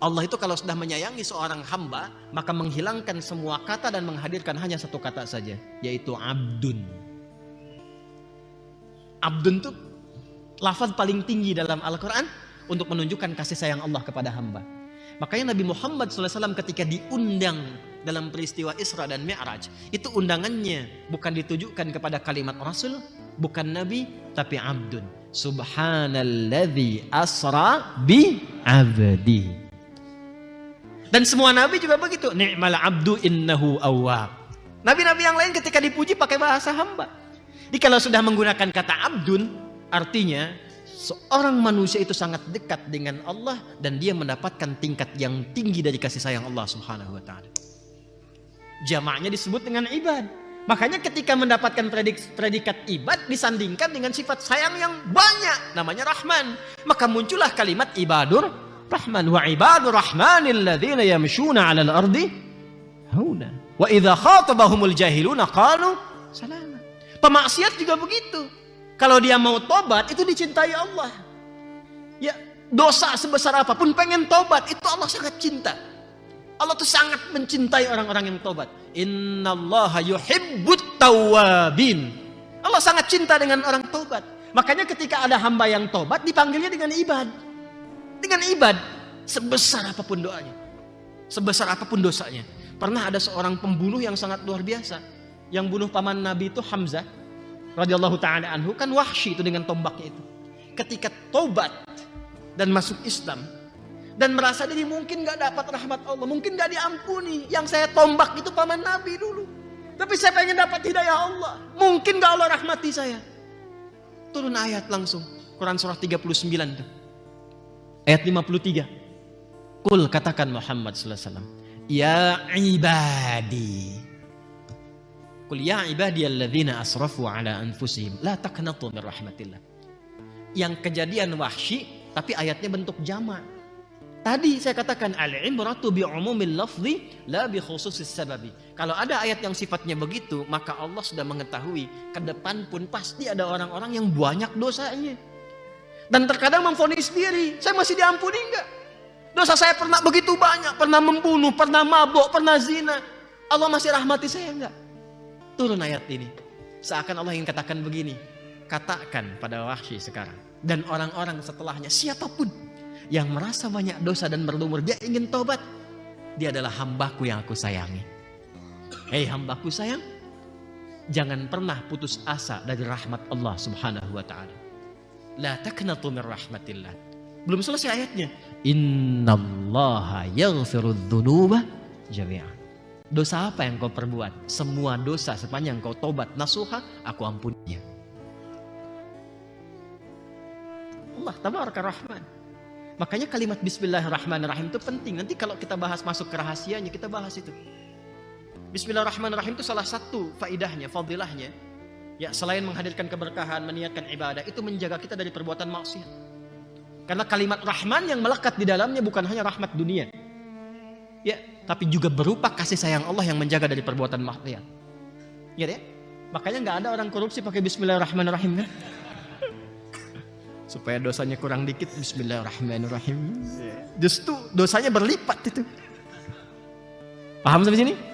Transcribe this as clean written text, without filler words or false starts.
Allah itu kalau sudah menyayangi seorang hamba, maka menghilangkan semua kata dan menghadirkan hanya satu kata saja, yaitu abdun. Abdun itu lafaz paling tinggi dalam Al-Quran untuk menunjukkan kasih sayang Allah kepada hamba. Makanya Nabi Muhammad SAW ketika diundang dalam peristiwa Isra dan Mi'raj, itu undangannya bukan ditujukan kepada kalimat Rasul, bukan Nabi, tapi abdun. Subhanalladzi asra bi abdi. Dan semua Nabi juga begitu. Ni'mal abdu innahu awwab. Nabi-nabi yang lain ketika dipuji pakai bahasa hamba. Jadi kalau sudah menggunakan kata abdun, artinya seorang manusia itu sangat dekat dengan Allah dan dia mendapatkan tingkat yang tinggi dari kasih sayang Allah Subhanahu wa taala. Jamaknya disebut dengan ibad. Makanya ketika mendapatkan predikat ibad disandingkan dengan sifat sayang yang banyak, namanya Rahman. Maka muncullah kalimat ibadur Rahman, wa ibadur rahmanil ladzina yamshuna 'alal ardi hauna wa idza khatabahumul jahiluna qalu salama. Pemaksiat juga begitu. Kalau dia mau tobat itu dicintai Allah. Ya, dosa sebesar apapun pengen tobat, itu Allah sangat cinta. Allah tuh sangat mencintai orang-orang yang tobat. Innallaha yuhibbut tawwabin. Allah sangat cinta dengan orang tobat. Makanya ketika ada hamba yang tobat dipanggilnya dengan ibad. Dengan ibad, sebesar apapun doanya, sebesar apapun dosanya. Pernah ada seorang pembunuh yang sangat luar biasa, yang bunuh paman Nabi itu Hamzah radhiyallahu taala anhu, kan Wahsy itu dengan tombaknya itu. Ketika tobat dan masuk Islam dan merasa diri mungkin nggak dapat rahmat Allah, mungkin nggak diampuni. Yang saya tombak itu paman Nabi dulu, tapi saya pengen dapat hidayah Allah. Mungkin nggak Allah rahmati saya. Turun ayat langsung, Quran surah 39 tuh. Ayat 53. Qul, katakan Muhammad sallallahu alaihi wasallam, ya ibadi. Qul ya ibadiyalladzina asrafu ala anfusihim la taqnatu min rahmatillah. Yang kejadian Wahsy tapi ayatnya bentuk jamak. Tadi saya katakan al-ibratu bi umumil lafzi la bi khususis sababi. Kalau ada ayat yang sifatnya begitu, maka Allah sudah mengetahui ke depan pun pasti ada orang-orang yang banyak dosanya. Dan terkadang memvonis diri, saya masih diampuni enggak? Dosa saya pernah begitu banyak, pernah membunuh, pernah mabuk, pernah zina. Allah masih rahmati saya enggak? Turun ayat ini. Seakan Allah ingin katakan begini, katakan pada Wahsy sekarang dan orang-orang setelahnya, siapapun yang merasa banyak dosa dan berlumur, dia ingin tobat, dia adalah hambaku yang aku sayangi. Hei hambaku sayang, jangan pernah putus asa dari rahmat Allah Subhanahu wa ta'ala. La taqnatu min rahmatillah. Belum selesai ayatnya. Innallaha yaghfirudz dzunuba jami'an. Dosa apa yang kau perbuat? Semua dosa sepanjang kau tobat nasuha, aku ampuninya. Allah tabaraka rahman. Makanya kalimat bismillahirrahmanirrahim itu penting. Nanti kalau kita bahas masuk ke rahasianya, kita bahas itu. Bismillahirrahmanirrahim itu salah satu faidahnya, fadilahnya. Ya, selain menghadirkan keberkahan, meniatkan ibadah, itu menjaga kita dari perbuatan maksiat. Karena kalimat Rahman yang melekat di dalamnya bukan hanya rahmat dunia, ya, tapi juga berupa kasih sayang Allah yang menjaga dari perbuatan maksiat. Ya deh, makanya nggak ada orang korupsi pakai Bismillahirrahmanirrahim kan? Supaya dosanya kurang dikit, Bismillahirrahmanirrahim. Justru dosanya berlipat itu. Paham sampai sini?